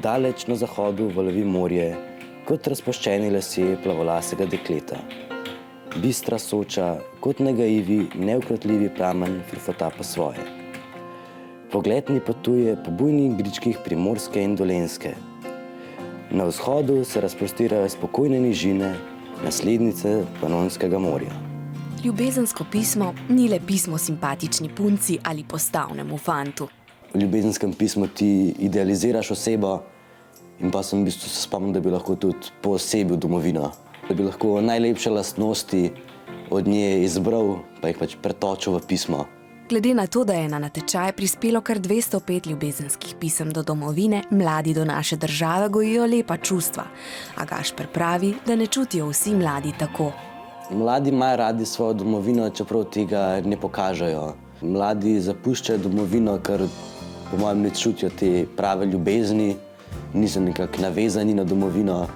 Daleč na zahodu valovi morje, kot razpuščeni lasje plavolasega dekleta. Bistra Soča, kot negajivi, neukrotljivi pramen frfota po svoje. Pogled mi potuje po bujnih gričkih Primorske in Dolenjske. Na vzhodu se razprostirajo spokojne nižine, naslednice Panonskega morja. Ljubezensko pismo ni le pismo simpatični punci ali postavnemu fantu. V ljubezenskem pismu ti idealiziraš osebo in pa sem v bistvu se spomnil, da bi lahko tudi poosebil domovino. Da bi lahko najlepše lastnosti od nje izbral, pa jih pač pretočil v pismo. Glede na to, da je na natečaj prispelo kar 205 ljubezenskih pisem do domovine, mladi do naše države gojijo lepa čustva. A Gašper pravi, da ne čutijo vsi mladi tako. Mladi imajo radi svojo domovino, čeprav tega ne pokažejo. Mladi zapuščajo domovino, ker po mojem ne čutijo te prave ljubezni, niso nekako navezani na domovino,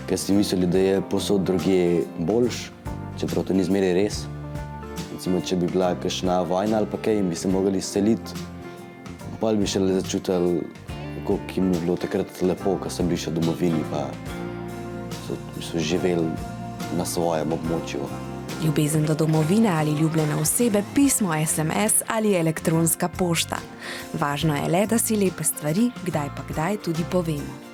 ker si mislili, da je povsod drugje boljš, čeprav to ni zmeraj res. Recimo, če bi bila kakšna vojna ali pa kaj in bi se mogli seliti, potem bi šele začutili, kako jim je bilo takrat lepo, ko so bili še v domovini, pa so živeli na svojem območju. Ljubezen do domovine ali ljubljene osebe, pismo, SMS ali elektronska pošta. Važno je le, da si lepe stvari kdaj pa kdaj tudi povemo.